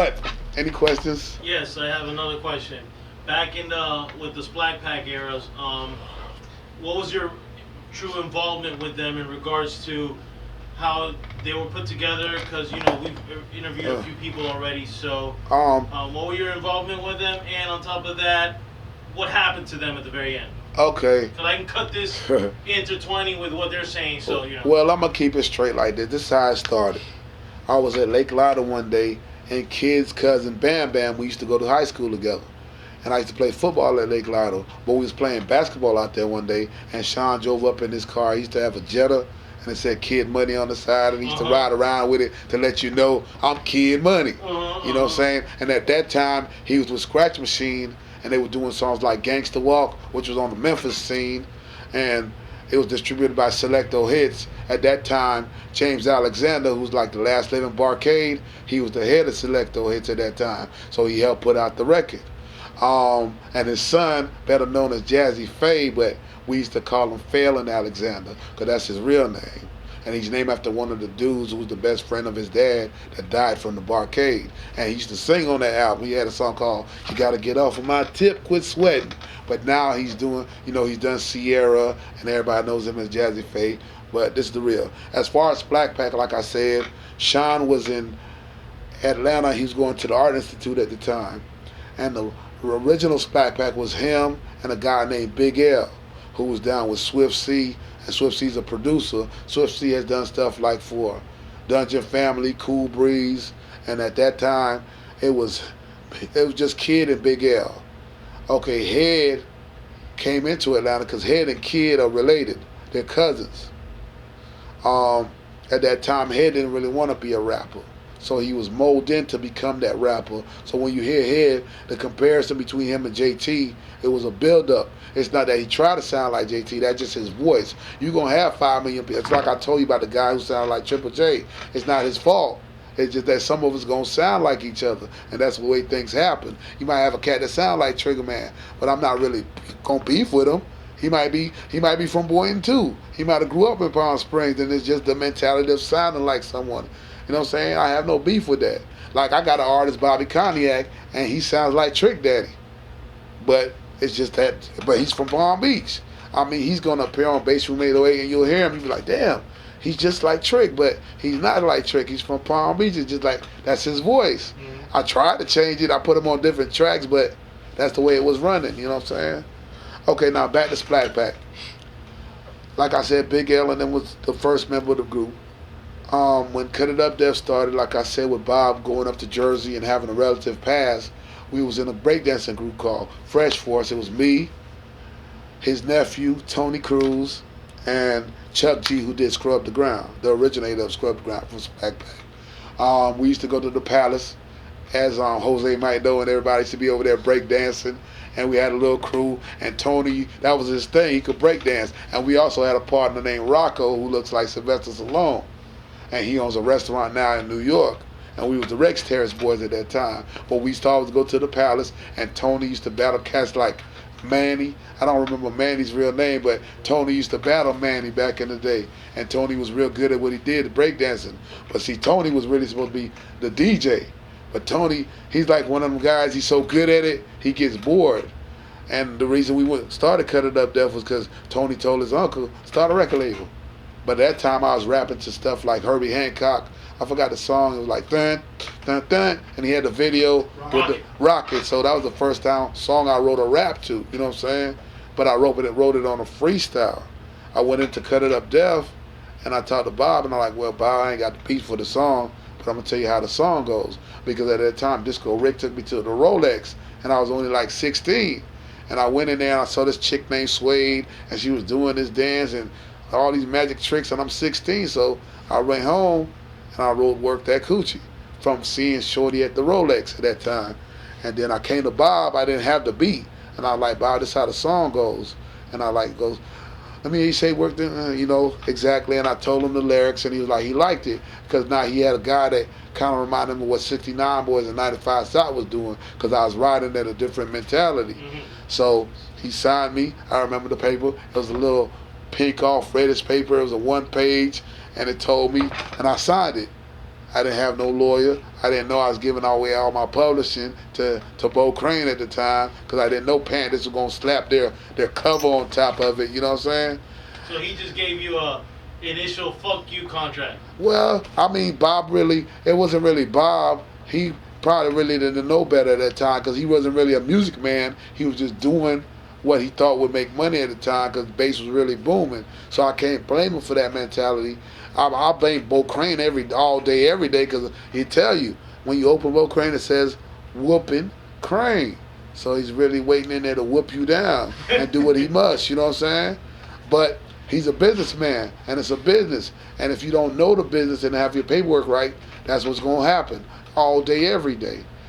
But any questions? Yes, I have another question. Back in the with the Splack Pack eras, what was your true involvement with them in regards to how they were put together? Because we've interviewed a few people already. So, Um, what were your involvement with them? And on top of that, what happened to them at the very end? okay. Because I can cut this intertwining with what they're saying. So Well, I'm gonna keep it straight like this. This is how it started. I was at Lake Lotta one day, and Kid's cousin Bam Bam, we used to go to high school together. And I used to play football at Lake Lotta, but we was playing basketball out there one day, and Sean drove up in his car. He used to have a Jetta, and it said Kid Money on the side, and he used to ride around with it to let you know I'm Kid Money. You know what I'm saying? And at that time, he was with Scratch Machine, and they were doing songs like Gangsta Walk, which was on the Memphis scene, and it was distributed by Selecto Hits. At that time, James Alexander, who's like the last living Barcade, he was the head of Selecto Hits at that time, so he helped put out the record. And his son, better known as Jazzy Faye, but we used to call him Phelan Alexander, because that's his real name. And he's named after one of the dudes who was the best friend of his dad that died from the Barcade. And he used to sing on that album. He had a song called You Gotta Get Off of My Tip, Quit Sweating. But now he's doing, he's done Sierra, and everybody knows him as Jazzy Faye. But this is the real. As far as Splack Pack, like I said, Sean was in Atlanta. He was going to the Art Institute at the time. And the original Splack Pack was him and a guy named Big L, who was down with Swift C, and Swift C's a producer. Swift C has done stuff like for Dungeon Family, Cool Breeze, and at that time it was just Kid and Big L. Okay, Head came into Atlanta because Head and Kid are related. They're cousins. At that time, Head didn't really want to be a rapper. So he was molded in to become that rapper. So when you hear Head, the comparison between him and JT, it was a build-up. It's not that he tried to sound like JT, that's just his voice. You're going to have 5 million people. It's like I told you about the guy who sounded like Triple J. It's not his fault. It's just that some of us going to sound like each other, and that's the way things happen. You might have a cat that sound like Triggaman, but I'm not really going to beef with him. He might be from Boynton too. He might have grew up in Palm Springs, and it's just the mentality of sounding like someone. You know what I'm saying? I have no beef with that. Like, I got an artist, Bobby Cognac, and he sounds like Trick Daddy. But it's just that, but he's from Palm Beach. I mean, he's going to appear on Bass Room 808, and you'll hear him, you'll be like, damn, he's just like Trick, but he's not like Trick. He's from Palm Beach. It's just like, that's his voice. Mm-hmm. I tried to change it. I put him on different tracks, but that's the way it was running. You know what I'm saying? Okay, now back to Splack Pack. Like I said, Big L and them was the first member of the group. When Cut It Up Death started, like I said, with Bob going up to Jersey and having a relative pass, we was in a breakdancing group called Fresh Force. It was me, his nephew, Tony Cruz, and Chuck G, who did Scrub the Ground, the originator of Scrub the Ground from Splack Pack. We used to go to the Palace, as Jose might know, and everybody used to be over there breakdancing. And we had a little crew, and Tony, that was his thing, he could breakdance. And we also had a partner named Rocco, who looks like Sylvester Stallone. And he owns a restaurant now in New York. And we was the Rex Terrace boys at that time. But we used to always go to the Palace, and Tony used to battle cats like Manny. I don't remember Manny's real name, but Tony used to battle Manny back in the day. And Tony was real good at what he did, breakdancing. But see, Tony was really supposed to be the DJ. But Tony, he's like one of them guys, he's so good at it, he gets bored. And the reason we started Cut It Up Death was because Tony told his uncle, start a record label. But at that time I was rapping to stuff like Herbie Hancock. I forgot the song, it was like dun, dun, dun, and he had the video with the Rocket. So that was the first time song I wrote a rap to, you know what I'm saying? But I wrote it on a freestyle. I went into Cut It Up Death, and I talked to Bob, and I'm like, well, Bob, I ain't got the beat for the song, but I'm going to tell you how the song goes. Because at that time, Disco Rick took me to the Rolex, and I was only like 16. And I went in there, and I saw this chick named Suede, and she was doing this dance and all these magic tricks, and I'm 16. So I went home, and I wrote Work That Coochie from seeing Shorty at the Rolex at that time. And then I came to Bob, I didn't have the beat. And I was like, Bob, this is how the song goes. And I like goes, let me say work, exactly. And I told him the lyrics, and he was like, he liked it. Because now he had a guy that kind of reminded him of what 69 Boys and 95 South was doing, because I was riding at a different mentality. Mm-hmm. So he signed me. I remember the paper. It was a little pink off reddish paper. It was a 1 page, and it told me, and I signed it. I didn't have no lawyer. I didn't know I was giving away all my publishing to Bo Crane at the time because I didn't know Panthers were going to slap their cover on top of it. You know what I'm saying? So he just gave you a initial fuck you contract. Well, I mean, Bob really, it wasn't really Bob. He probably really didn't know better at that time because he wasn't really a music man. He was just doing what he thought would make money at the time because bass was really booming. So I can't blame him for that mentality. I blame Bo Crane all day, every day because he tell you, when you open Bo Crane, it says, whooping Crane. So he's really waiting in there to whoop you down and do what he must, you know what I'm saying? But he's a businessman, and it's a business. And if you don't know the business and have your paperwork right, that's what's going to happen all day, every day.